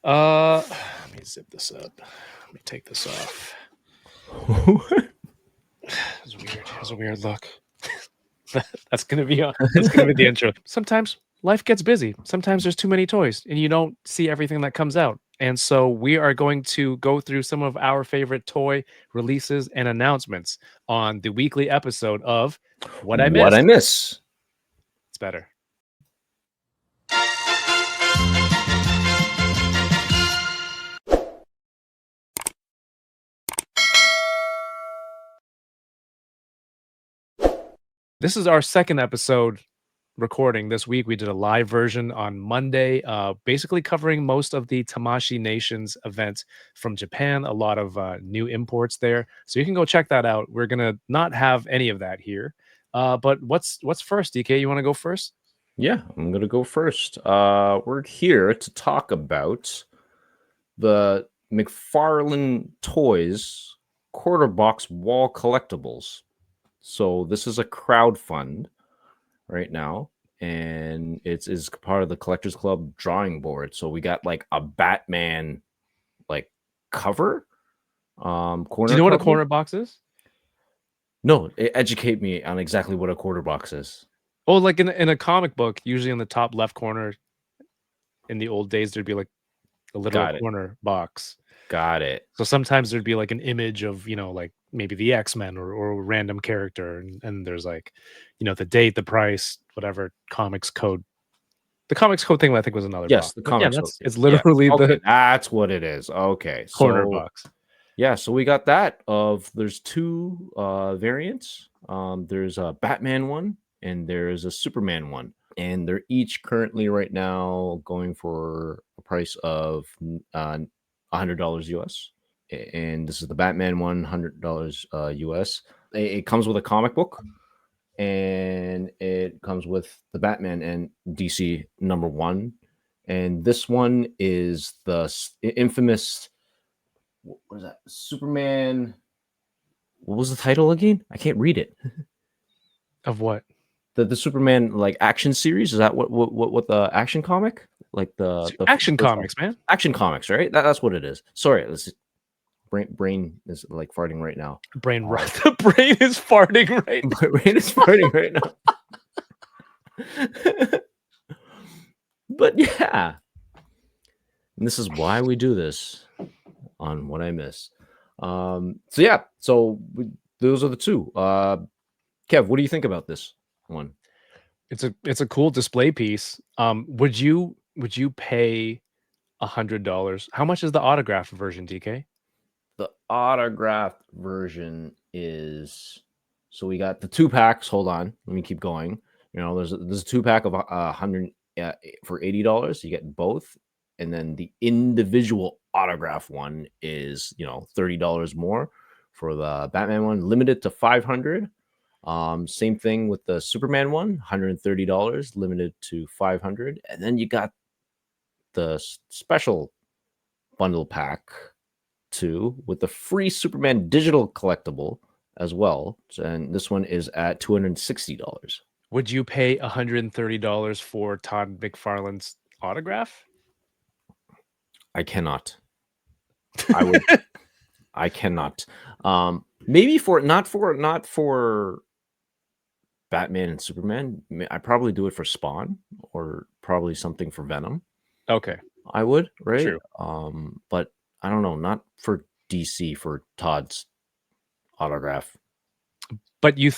Let me zip this up. Let me take this off. It's weird. It has a weird look. That's gonna be the intro. Sometimes life gets busy. Sometimes there's too many toys, and you don't see everything that comes out. And so we are going to go through some of our favorite toy releases and announcements on the weekly episode of What I Missed. What I Miss. It's better. This is our second episode recording this week. We did a live version on Monday, basically covering most of the Tamashii Nations event from Japan. A lot of new imports there, so you can go check that out. We're gonna not have any of that here, but what's first, DK? You want to go first? Yeah, I'm gonna go first. We're here to talk about the McFarland Toys quarter box wall collectibles. So this is a crowd fund right now, and it's part of the Collectors Club drawing board. So we got like a Batman like cover. Corner. Do you know what a corner box is? No, educate me on exactly what a quarter box is. Oh, like in a comic book, usually in the top left corner. In the old days, there'd be like a literal corner box. Got it. So sometimes there'd be like an image of, like maybe the X-Men or a random character. And there's like, the date, the price, whatever comics code. The comics code thing, I think, was another box. The comics code. It's literally that's what it is. Okay. Corner box. Yeah. So we got that there's two variants. There's a Batman one and there's a Superman one. And they're each currently right now going for a price of $100 US. And this is the Batman one, $100 US. It comes with a comic book, and it comes with the Batman and DC #1. And this one is the infamous, what is that? Superman. What was the title again? I can't read it. Of what? The Superman like action series? Is that what the action comic? Like the action comics, man. Action comics, right? That's what it is. Sorry, brain is like farting right now. Brain rot. The brain is farting right now. Brain is farting right now. But yeah. And this is why we do this on What I Miss. So those are the two. Kev, what do you think about this one? It's a cool display piece. Would you pay $100? How much is the autographed version, DK? The autographed version is, so we got the 2-packs. Hold on, let me keep going. There's a 2-pack of 100 for $80. You get both, and then the individual autograph one is $30 more for the Batman one, limited to 500. Same thing with the Superman one, $130, limited to 500. And then you got the special bundle pack 2 with the free Superman digital collectible as well. And this one is at $260. Would you pay $130 for Todd McFarlane's autograph? I cannot. I would. I cannot. Maybe not for Batman and Superman. I probably do it for Spawn or probably something for Venom. Okay, I would, right? True. But I don't know, not for DC for Todd's autograph. But you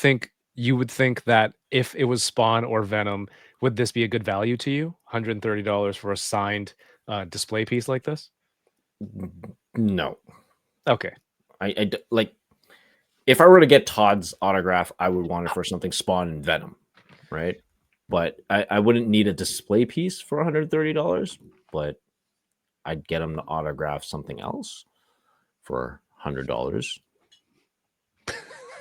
would think that if it was Spawn or Venom, would this be a good value to you? $130 for a signed display piece like this? No. Okay. I like, if I were to get Todd's autograph, I would want it for something Spawn and Venom, right? But I wouldn't need a display piece for $130, but I'd get him to autograph something else for $100.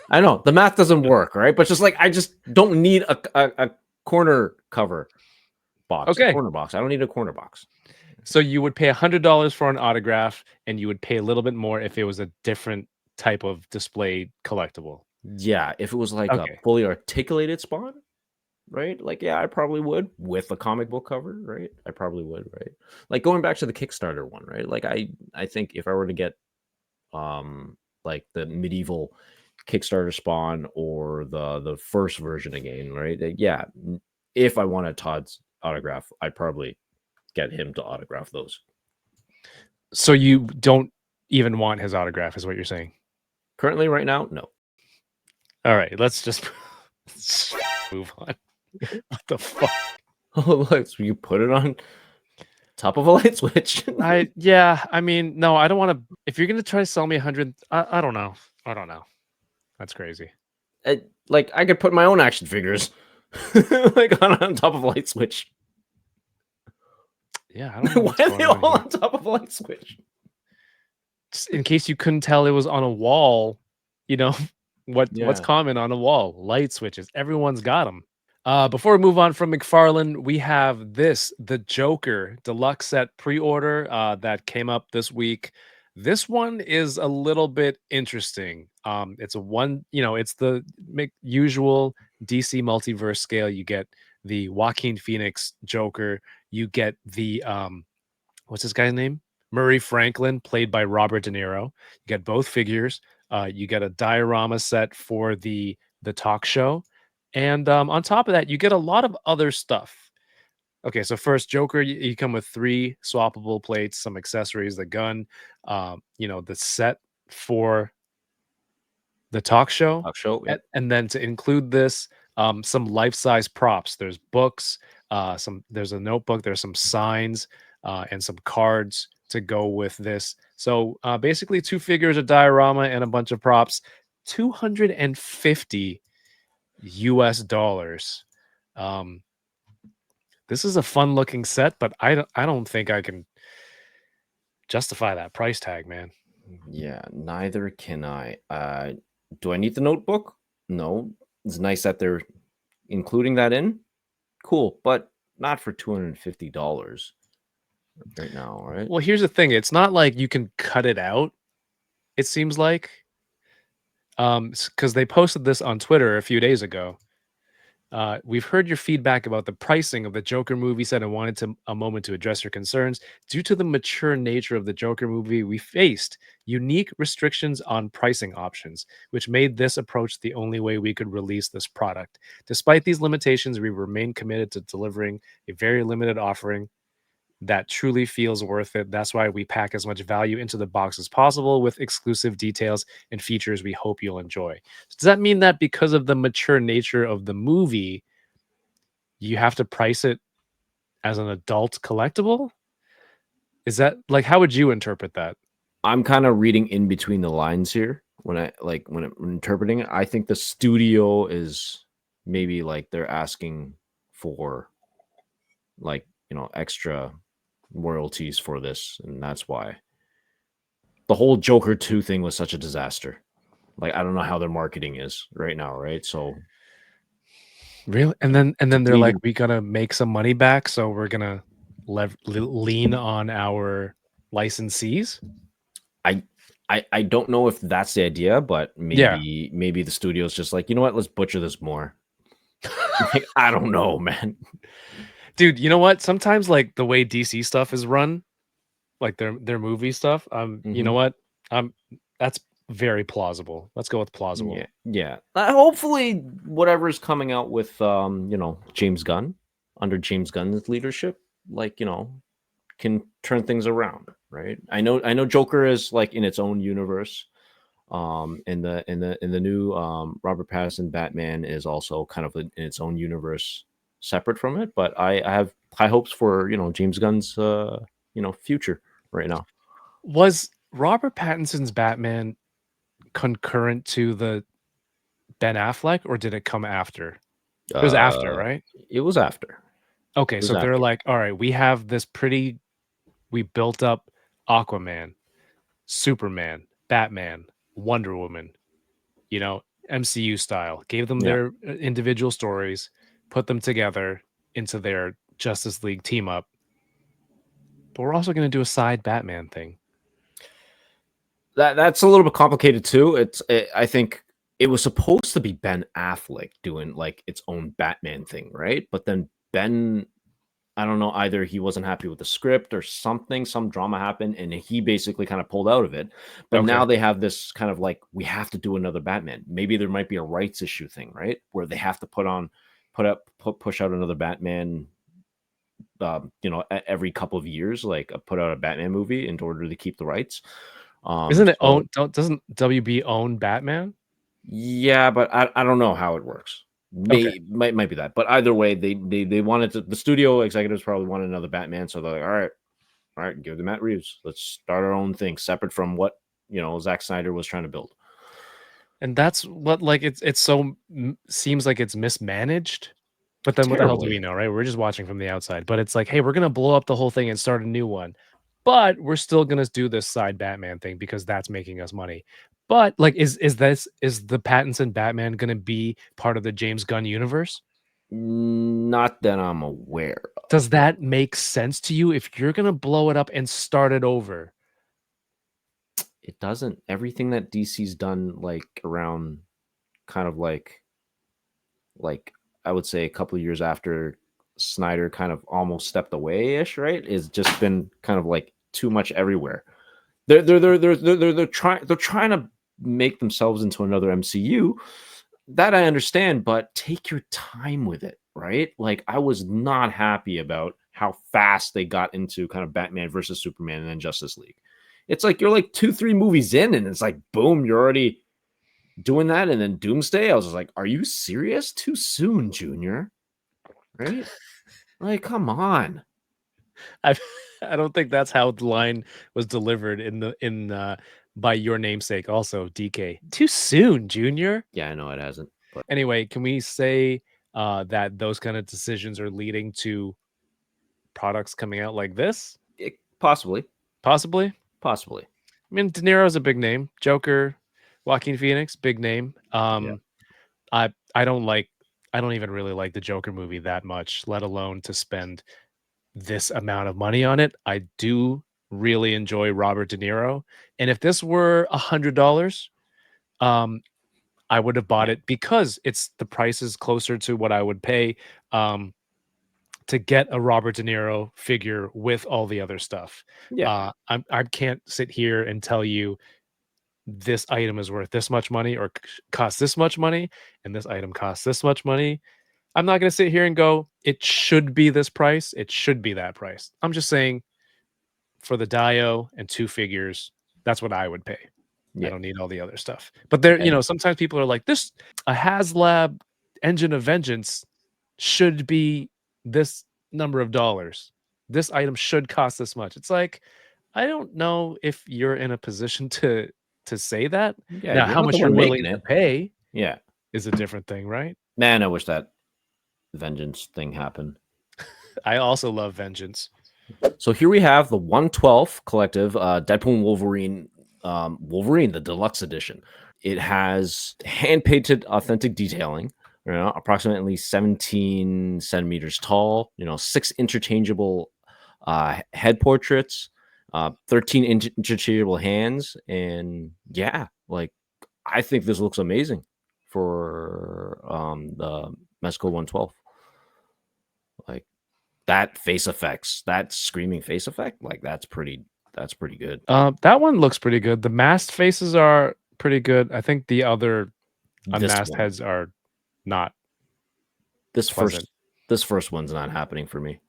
I know the math doesn't work, right? But just like, I just don't need a corner cover box. Okay. A corner box. I don't need a corner box. So you would pay $100 for an autograph, and you would pay a little bit more if it was a different type of display collectible. Yeah, if it was like a fully articulated Spawn, right? Like, yeah, I probably would with a comic book cover, right? I probably would, right? Like going back to the Kickstarter one, right? Like I think if I were to get like the medieval Kickstarter Spawn or the first version again, right? Yeah, if I wanted Todd's autograph, I'd probably get him to autograph those. So you don't even want his autograph, is what you're saying? Currently, right now, no. All right, let's just move on. What the fuck? Oh, look, so you put it on top of a light switch. Yeah, I mean, no, I don't want to. If you're gonna try to sell me 100, I don't know. I don't know. That's crazy. Like I could put my own action figures like on top of a light switch. Yeah, I don't know Why what's are going they on all here. on top of a light switch? Just in case you couldn't tell, it was on a wall. You know what's Yeah. common on a wall? Light switches. Everyone's got them. Before we move on from McFarland, we have the Joker Deluxe Set pre-order that came up this week. This one is a little bit interesting. It's a one, it's the usual DC multiverse scale. You get the Joaquin Phoenix Joker. You get the what's this guy's name? Murray Franklin, played by Robert De Niro. You get both figures. You get a diorama set for the talk show, and on top of that, you get a lot of other stuff. Okay, so first, Joker, you come with 3 swappable plates, some accessories, the gun, the set for the talk show, Talk show. Yep. and then to include this, some life-size props. There's books, there's a notebook, there's some signs, and some cards to go with this. So basically, 2 figures, a diorama, and a bunch of props. $250 US. This is a fun-looking set, but I don't think I can justify that price tag, man. Yeah, neither can I. Do I need the notebook? No. It's nice that they're including that in. Cool, but not for $250 right now, right? Well, here's the thing. It's not like you can cut it out, it seems like. Because they posted this on Twitter a few days ago. We've heard your feedback about the pricing of the Joker movie set and wanted a moment to address your concerns. Due to the mature nature of the Joker movie, we faced unique restrictions on pricing options, which made this approach the only way we could release this product. Despite these limitations, we remain committed to delivering a very limited offering that truly feels worth it. That's why we pack as much value into the box as possible with exclusive details and features we hope you'll enjoy. So does that mean that because of the mature nature of the movie, you have to price it as an adult collectible? Is that like, how would you interpret that? I'm kind of reading in between the lines here when I'm interpreting it. I think the studio is maybe like they're asking for like, extra royalties for this, and that's why the whole Joker 2 thing was such a disaster. Like, I don't know how their marketing is right now, right? So Really? And then they're like, maybe we gotta make some money back, so we're gonna lean on our licensees. I don't know if that's the idea, but Yeah, maybe the studio's just like, you know what, let's butcher this more. Like, I don't know, man. dude. You know what? Sometimes like the way DC stuff is run, like their movie stuff. You know Mhm. what? That's very plausible. Let's go with plausible. Yeah. Hopefully, whatever's coming out with James Gunn, under James Gunn's leadership, like, can turn things around, right? I know Joker is like in its own universe. In the new Robert Pattinson Batman is also kind of in its own universe, separate from it. But I have high hopes for James Gunn's future right now. Was Robert Pattinson's Batman concurrent to the Ben Affleck, or did it come after? It was after, Uh, right? it was after. Okay, It was so they're after. like, all right, we built up Aquaman, Superman, Batman, Wonder Woman, MCU style, gave them Yeah. their individual stories, put them together into their Justice League team up. But we're also going to do a side Batman thing. That's a little bit complicated too. I think it was supposed to be Ben Affleck doing like its own Batman thing, right? But then Ben, I don't know, either he wasn't happy with the script or something, some drama happened, and he basically kind of pulled out of it. But Okay. now they have this kind of like, we have to do another Batman. Maybe there might be a rights issue thing, right? Where they have to push out another Batman, every couple of years, like put out a Batman movie in order to keep the rights. Isn't it So doesn't WB own Batman? yeah, but I don't know how it works. Okay. Might be that, but either way, they wanted to. The studio executives probably wanted another Batman, so they're like, all right, give it to Matt Reeves. Let's start our own thing, separate from what Zack Snyder was trying to build. And that's what, like, it's so seems like it's mismanaged. But then what the hell do Terribly, we know, right? We're just watching from the outside. But it's like, hey, we're gonna blow up the whole thing and start a new one. But we're still gonna do this side Batman thing because that's making us money. But like, is the Pattinson Batman gonna be part of the James Gunn universe? not that I'm aware of. Does that make sense to you if you're gonna blow it up and start it over? It doesn't. Everything that DC's done, like around, kind of like I would say a couple of years after Snyder kind of almost stepped away ish, right? Is just been kind of like too much everywhere. They're trying to make themselves into another MCU. That I understand, but take your time with it, right? Like I was not happy about how fast they got into kind of Batman versus Superman and then Justice League. It's like you're like 2-3 movies in, and it's like boom, you're already doing that, and then Doomsday. I was just like, are you serious? Too soon, Junior. Right? Like, come on. I I don't think that's how the line was delivered in by your namesake also, DK. Too soon, Junior. Yeah, I know it hasn't, but Anyway, can we say that those kind of decisions are leading to products coming out like this? possibly, Possibly. possibly. I mean, De Niro's a big name. Joker, Joaquin Phoenix, big name. Yeah, I don't like. I don't even really like the Joker movie that much, let alone to spend this amount of money on it. I do really enjoy Robert De Niro, and if this were $100, um, I would have bought yeah, it because it's the price is closer to what I would pay um, to get a Robert De Niro figure with all the other stuff. yeah, I can't sit here and tell you this item is worth this much money or costs this much money, and this item costs this much money. I'm not going to sit here and go, it should be this price. It should be that price. I'm just saying for the Dio and 2 figures, that's what I would pay. I yeah. don't need all the other stuff. But there, And sometimes people are like, this a HasLab Engine of Vengeance should be this number of dollars. This item should cost this much. It's like, I don't know if you're in a position to say that. yeah, Now, you're how not the much you're one willing making to it. pay Yeah, is a different thing, right? man, I wish that vengeance thing happened. I also love Vengeance. So here we have the 112 collective, Deadpool Wolverine, Wolverine, the deluxe edition. It has hand painted authentic detailing, approximately 17 centimeters tall, 6 interchangeable head portraits, 13 interchangeable hands. And yeah, like I think this looks amazing for the Mezco 112. Like that face effects, that screaming face effect, like that's pretty good. That one looks pretty good. The masked faces are pretty good. I think the other This unmasked one, heads are not this pleasant. first one's not happening for me.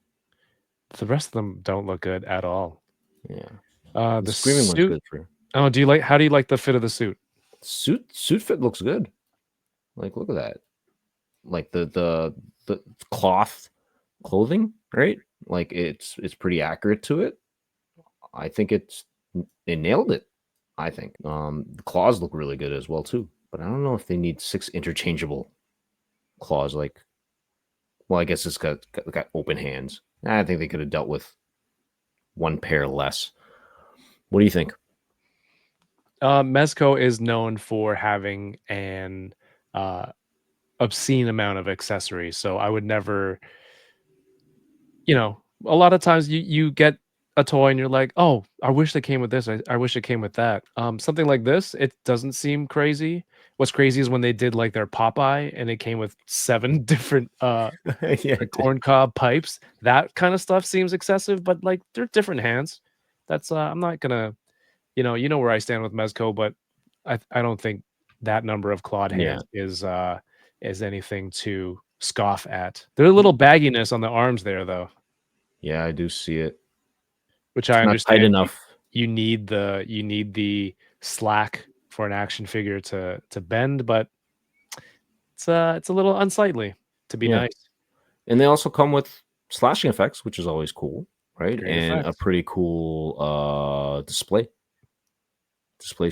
The rest of them don't look good at all. Yeah, the The screaming one's suit. good for Oh, do you like? How do you like the fit of the suit? suit fit looks good. Like look at that. Like the cloth clothing, right? Like it's pretty accurate to it. I think it nailed it. I think the claws look really good as well too. But I don't know if they need 6 interchangeable claws. Like, well, I guess it's got open hands. I think they could have dealt with one pair less. What do you think? Mezco is known for having an uh, obscene amount of accessories, so I would never. A lot of times you get a toy and you're like, oh, I wish they came with this. I wish it came with that. Something like this, it doesn't seem crazy. What's crazy is when they did like their Popeye and it came with 7 different Yeah, like corncob pipes. That kind of stuff seems excessive, but like they're different hands. That's I'm not gonna, you know where I stand with Mezco, but I don't think that number of clawed yeah, hands is anything to scoff at. There's a little bagginess on the arms there though, yeah. I do see it. which It's I not tight understand. enough. You need the slack for an action figure to bend, but it's a little unsightly, to be Yeah, nice. and they also come with slashing effects, which is always cool, right? Great And a effects. pretty cool display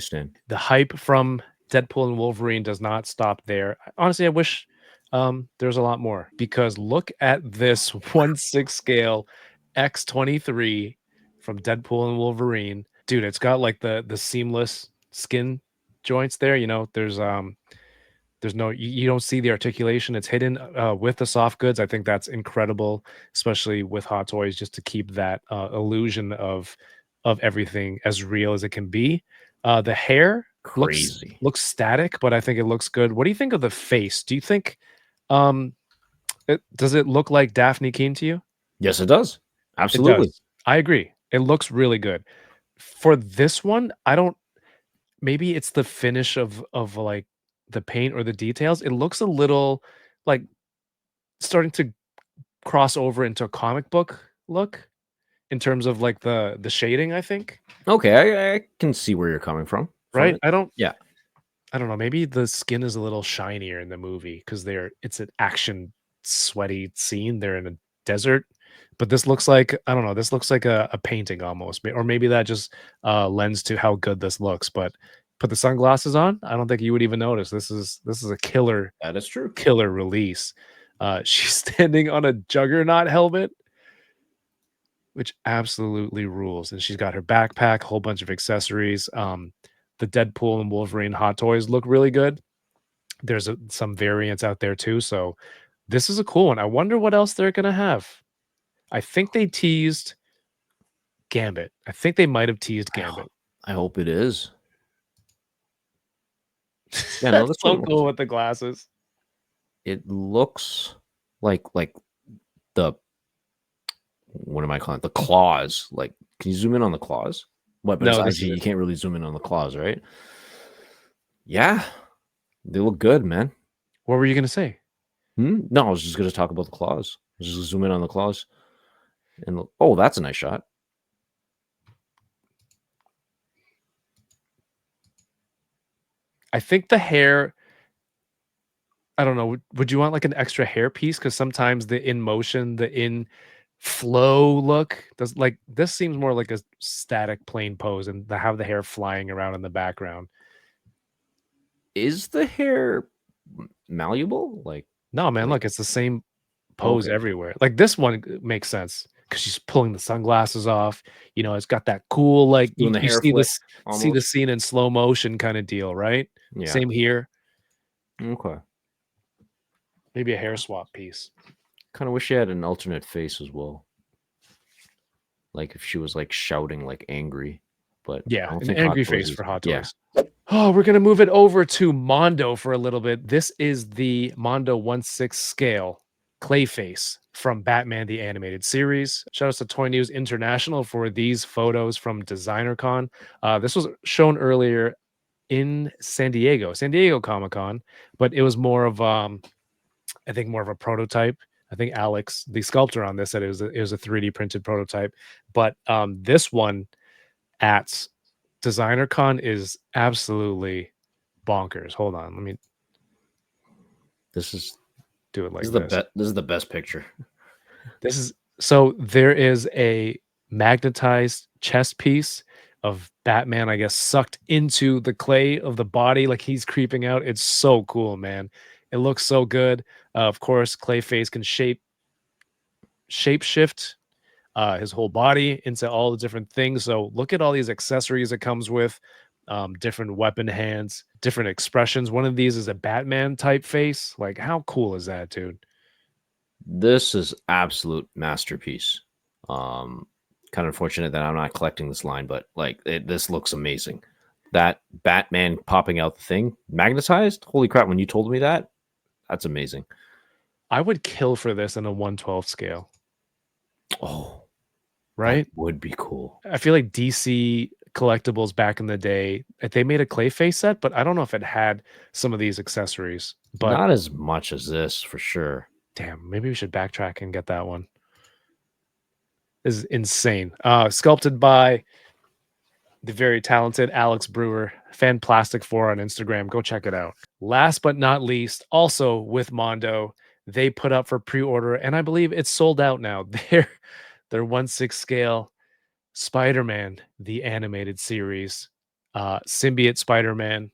stand. The hype from Deadpool and Wolverine does not stop there. Honestly, I wish there's a lot more because look at this 1/6 scale X23 from Deadpool and Wolverine. Dude, it's got like the seamless skin joints there. There's no you don't see the articulation. It's hidden with the soft goods. I think that's incredible, especially with Hot Toys, just to keep that illusion of everything as real as it can be. The hair looks Crazy. looks static, but I think it looks good. What do you think of the face? Do you think um does it look like Daphne Keene to you? Yes, it does. It Absolutely. does. I agree. It looks really good. For this one, I don't maybe it's the finish of like the paint or the details. It looks a little like starting to cross over into a comic book look in terms of like the shading, I think. Okay, I can see where you're coming from Right? it. I don't Yeah. I don't know. Maybe the skin is a little shinier in the movie because it's an action sweaty scene. They're in a desert. But this looks like I don't know. This looks like a painting almost, or maybe that just lends to how good this looks. But put the sunglasses on, I don't think you would even notice. This is a That is true. killer release. She's standing on a juggernaut helmet, which absolutely rules. And she's got her backpack, a whole bunch of accessories. The Deadpool and Wolverine Hot Toys look really good. There's some variants out there too. So this is a cool one. I wonder what else they're gonna have. I think they teased Gambit. I think they might have teased I, ho- Gambit. I hope it is. Yeah, no, That's this so one looks. cool with the glasses. It looks like the what am I calling it? The claws. Like, can you zoom in on the claws? What? But it's No, this actually is you it. can't really zoom in on the claws, right? Yeah, they look good, man. What were you gonna say? No, I was just gonna talk about the claws. Just zoom in on the claws and look. Oh, that's a nice shot. I think the hair. I don't know. Would you want like an extra hair piece? Because sometimes the in motion, the in flow look does like this seems more like a static plain pose, and the have the hair flying around in the background. Is the hair malleable? No, man, Like look, it's the same pose okay, everywhere. Like this one makes sense because she's pulling the sunglasses off. It's got that cool like doing you, the you hair see flick see the almost. scene in slow motion kind of deal, right? Yeah. Same here. Okay. Maybe a hair swap piece. Kind of wish she had an alternate face as well. Like if she was like shouting like angry, but I Yeah, don't an think Hot angry Toys face is. for Hot Yeah. Toys. Oh, we're gonna move it over to Mondo for a little bit. This is the Mondo 1/6 scale Clayface from Batman the Animated Series. Shout out to Toy News International for these photos from DesignerCon. This was shown earlier in San Diego Comic Con, but it was more of I think more of a prototype. I think Alex, the sculptor on this, said it was a 3D printed prototype. But this one at DesignerCon is absolutely bonkers. Hold on, let me This is do it this like is the this. best. This is the best picture. This is so there is a magnetized chest piece of Batman, I guess, sucked into the clay of the body, like he's creeping out. It's so cool, man. It looks so good. Of course, Clayface can shape shift his whole body into all the different things. So look at all these accessories it comes with, different weapon hands, different expressions. One of these is a Batman type face. Like, how cool is that, dude? This is absolute masterpiece. Kind of unfortunate that I'm not collecting this line, but like this looks amazing. that Batman popping out the thing magnetized. Holy crap! When you told me that, that's amazing. I would kill for this in a 1/12 scale, Oh, that right? would be cool. I feel like DC collectibles back in the day, they made a Clayface set, but I don't know if it had some of these accessories. But Not as much as this for sure. damn, maybe we should backtrack and get that one. This is insane. Sculpted by the very talented Alex Brewer, Fan Plastic 4 on Instagram. Go check it out. Last but not least, also with Mondo, they put up for pre-order, and I believe it's sold out now. Their 1/6 scale SpiderMan, the animated series, symbiote SpiderMan.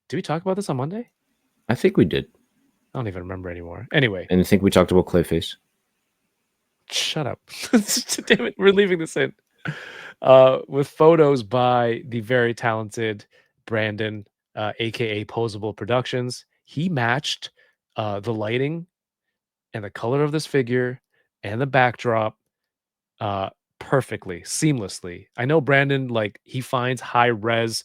Did we talk about this on Monday? I think we did. I don't even remember anymore. Anyway, And I think we talked about Clayface. shut up. Damn it, we're leaving this in. With photos by the very talented Brandon, aka Posable Productions. He matched the lighting and the color of this figure and the backdrop perfectly, seamlessly. I know Brandon, like, he finds high res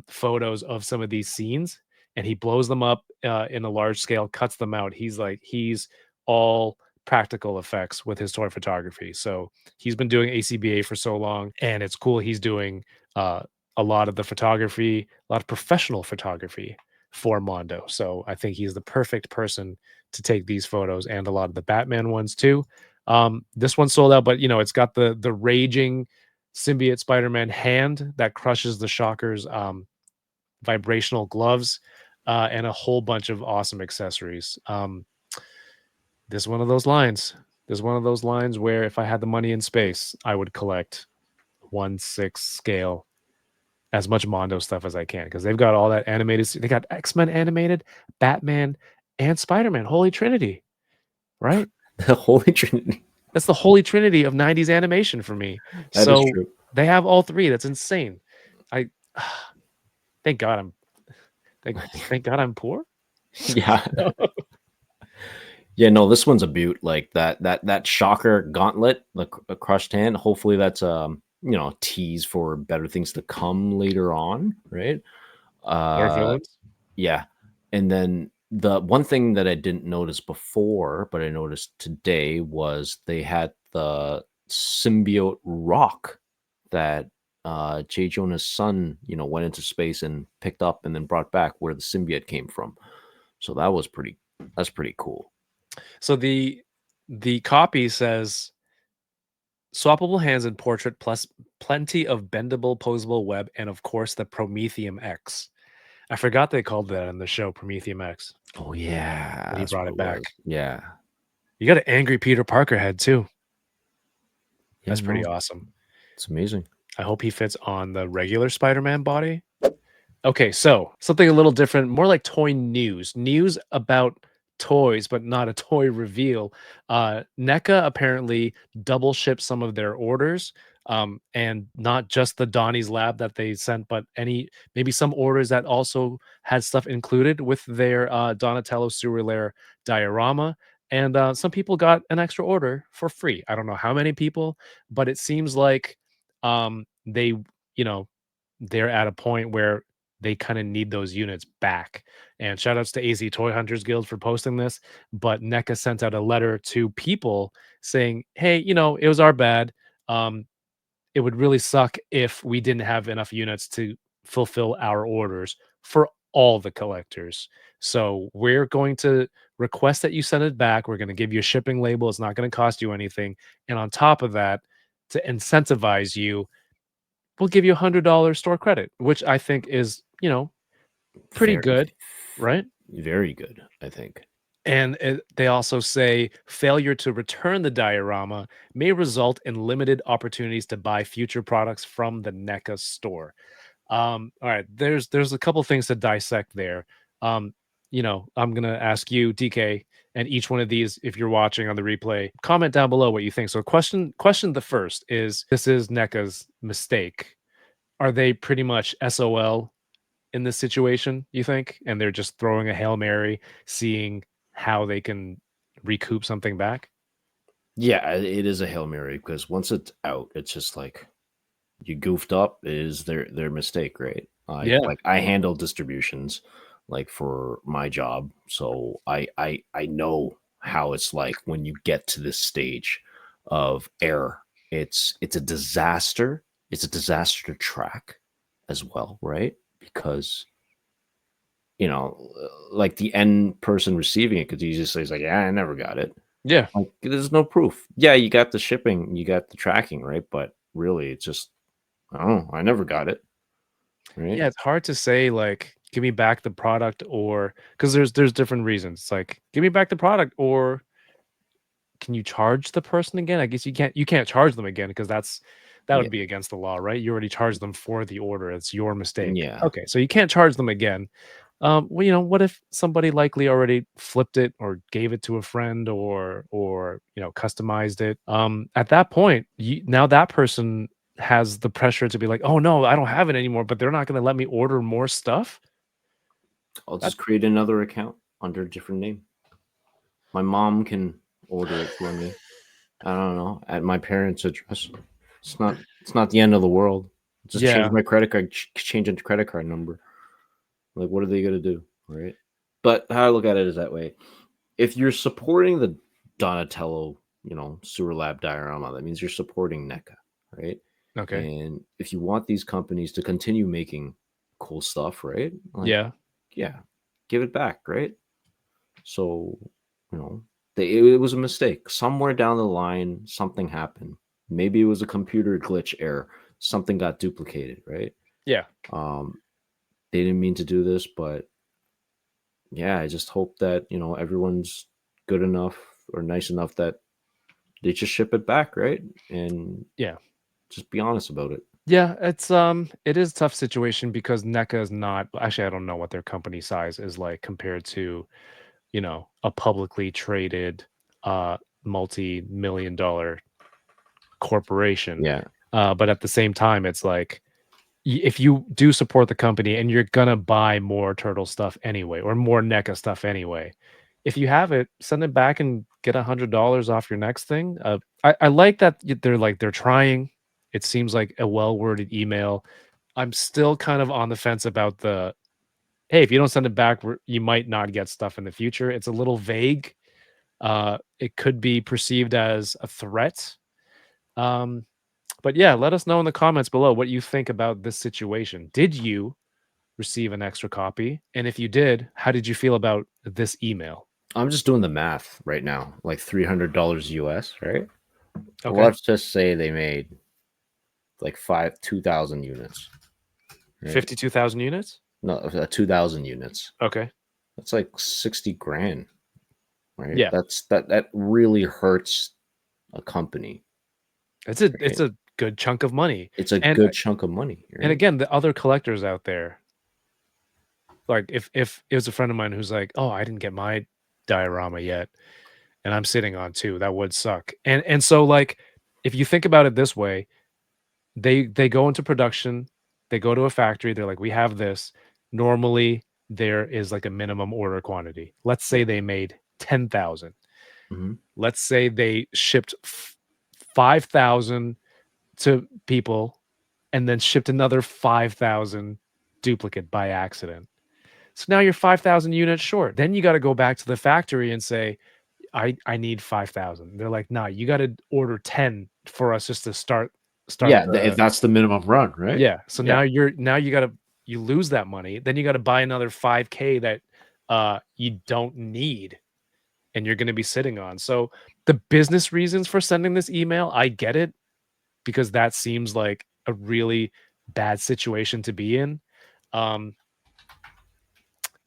photos of some of these scenes and he blows them up in a large scale, cuts them out. He's all practical effects with his toy photography. So he's been doing ACBA for so long, and it's cool. He's doing a lot of the photography, a lot of professional photography for Mondo. So I think he's the perfect person to take these photos and a lot of the Batman ones too. This one sold out, but it's got the raging symbiote Spider-Man hand that crushes the Shocker's vibrational gloves, and a whole bunch of awesome accessories. This is one of those lines. There's one of those lines where if I had the money in space, I would collect 1/6 scale as much Mondo stuff as I can, because they've got all that animated. They got X-Men animated, Batman, and Spider-Man. Holy Trinity, right? The Holy Trinity. That's the holy trinity of 90s animation for me. That is So true. they have all three. That's insane. I thank God thank God I'm poor. Yeah. Yeah, no, this one's a beaut. Like that Shocker gauntlet, the crushed hand. Hopefully that's a tease for better things to come later on, right? Or villains. Yeah. And then the one thing that I didn't notice before, but I noticed today, was they had the symbiote rock that J. Jonah's son, went into space and picked up and then brought back, where the symbiote came from. So that's pretty cool. So the copy says swappable hands and portrait plus plenty of bendable posable web, and of course the Prometheum X. I forgot they called that in the show, Prometheum X. Oh yeah, When he that's brought what it back. was. Yeah. You got an angry Peter Parker head too. Yeah, That's pretty no, awesome. it's amazing. I hope he fits on the regular Spider-Man body. Okay, so something a little different, more like toy news. News about toys, but not a toy reveal. NECA apparently double shipped some of their orders. And not just the Donnie's Lab that they sent, but maybe some orders that also had stuff included with their Donatello Sewer Lair diorama. And some people got an extra order for free. I don't know how many people, but it seems like they, they're at a point where they kind of need those units back. And shout outs to AZ Toy Hunters Guild for posting this. But NECA sent out a letter to people saying, hey, it was our bad. It would really suck if we didn't have enough units to fulfill our orders for all the collectors. So we're going to request that you send it back. We're going to give you a shipping label. It's not going to cost you anything. And on top of that, to incentivize you, we'll give you $100 store credit, which I think is, pretty Very, good, right? very good, I think. And they also say failure to return the diorama may result in limited opportunities to buy future products from the NECA store. All right, there's a couple things to dissect there. I'm gonna ask you, DK, and each one of these, if you're watching on the replay, comment down below what you think. So question the first is, this is NECA's mistake. Are they pretty much SOL in this situation, you think? And they're just throwing a Hail Mary, seeing how they can recoup something back? Yeah, it is a Hail Mary, because once it's out, it's just like, you goofed up is their mistake, right? Yeah. Like I handle distributions like for my job, so I know how it's like when you get to this stage of error. It's a disaster. It's a disaster to track as well, right? Because like the end person receiving it could easily say, like, yeah, I never got it. Yeah. Like, there's no proof. Yeah, you got the shipping, you got the tracking, right? But really, it's just, I don't know, I never got it, right? Yeah, it's hard to say, like, "Give me back the product," or because there's different reasons. It's like, "Give me back the product," or can you charge the person again? I guess you can't charge them again because that Yeah, would be against the law, right? You already charged them for the order. It's your mistake. yeah. Okay, so you can't charge them again. Well, what if somebody likely already flipped it or gave it to a friend or customized it? At that point, now that person has the pressure to be like, "Oh no, I don't have it anymore," but they're not going to let me order more stuff. I'll That just create another account under a different name. My mom can order it for me. I don't know, at my parents' address. It's not the end of the world. Just change Yeah, my credit card, change into credit card number. Like, what are they gonna do, right? But how I look at it is that way. If you're supporting the Donatello, sewer lab diorama, that means you're supporting NECA, right? okay. And if you want these companies to continue making cool stuff, right? Like, Yeah. yeah, give it back, right? So, you know, it was a mistake. Somewhere down the line, something happened. Maybe it was a computer glitch error. Something got duplicated, right? Yeah. Um, they didn't mean to do this, but yeah, I just hope that, everyone's good enough or nice enough that they just ship it back, right? And Yeah. just be honest about it. Yeah, it is a tough situation because NECA is not actually I don't know what their company size is like compared to, a publicly traded multi-million dollar corporation. Yeah. But at the same time, it's like if you do support the company and you're gonna buy more turtle stuff anyway, or more NECA stuff anyway, if you have it, send it back and get $100 off your next thing. I like that they're trying. It seems like a well worded email. I'm still kind of on the fence about the hey, if you don't send it back, you might not get stuff in the future. It's a little vague. It could be perceived as a threat. Um, but yeah, let us know in the comments below what you think about this situation. Did you receive an extra copy? And if you did, how did you feel about this email? I'm just doing the math right now, like $300 US, right? Okay. Let's just say they made like 2,000 units, right? 52,000 units? No, 2,000 units. Okay. That's like 60 grand, right? Yeah. That really hurts a company, It's right? a good chunk of money. It's a And good chunk of money, and right? again, the other collectors out there, like if it was a friend of mine who's like, "Oh, I didn't get my diorama yet and I'm sitting on two," that would suck. And so like if you think about it this way, they go into production, they go to a factory, they're like, "We have this." Normally, there is like a minimum order quantity. Let's say Yeah. they made 10,000. Mhm. Let's say they shipped 5,000 to people and then shipped another 5,000 duplicate by accident. So now you're 5,000 units short. Then you got to go back to the factory and say, I need 5,000. They're like, "Nah, you got to order 10 for us just to start Yeah, if the." that's the minimum run, right? Yeah, so Yeah. now you lose that money, then you gotta buy another 5K that, you don't need, and you're gonna be sitting on. So, the business reasons for sending this email, I get it, because that seems like a really bad situation to be in. Um,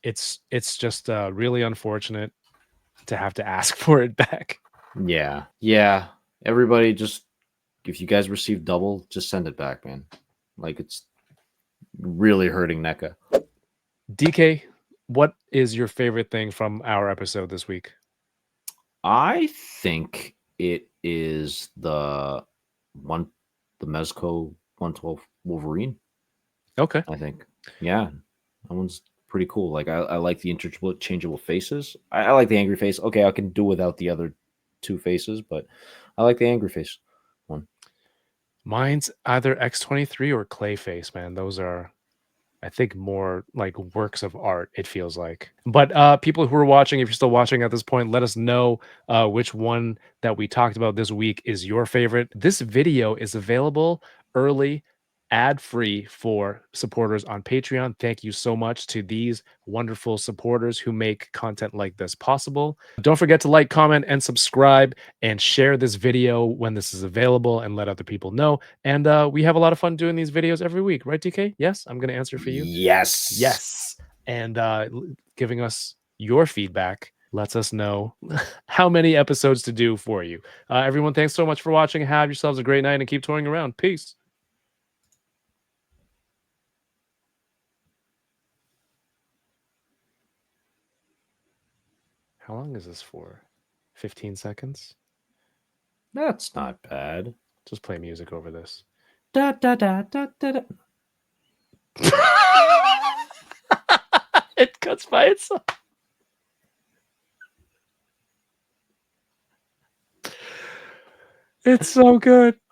it's just, really unfortunate to have to ask for it back. Yeah. Yeah. Everybody just if you guys receive double, just send it back, man. Like, it's really hurting NECA. DK, what is your favorite thing from our episode this week? I think it is one the Mezco 112 Wolverine, Okay. I think. Yeah. That one's pretty cool. Like, I like the interchangeable faces. I like the angry face. Okay, I can do without the other two faces, but I like the angry face one. Mine's either X23 or Clayface, man. Those are, I think, more like works of art, it feels like. But people who are watching, if you're still watching at this point, let us know which one that we talked about this week is your favorite. This video is available early, ad-free for supporters on Patreon. Thank you so much to these wonderful supporters who make content like this possible. Don't forget to like, comment, and subscribe, and share this video when this is available, and let other people know. And we have a lot of fun doing these videos every week, right, DK? Yes, I'm going to answer for you. Yes. Yes. And giving us your feedback lets us know how many episodes to do for you. Everyone, thanks so much for watching. Have yourselves a great night and keep touring around. Peace. How long is this for? 15 seconds? That's not bad. Just play music over this. Da, da, da, da, da, da. It cuts by itself. It's so good.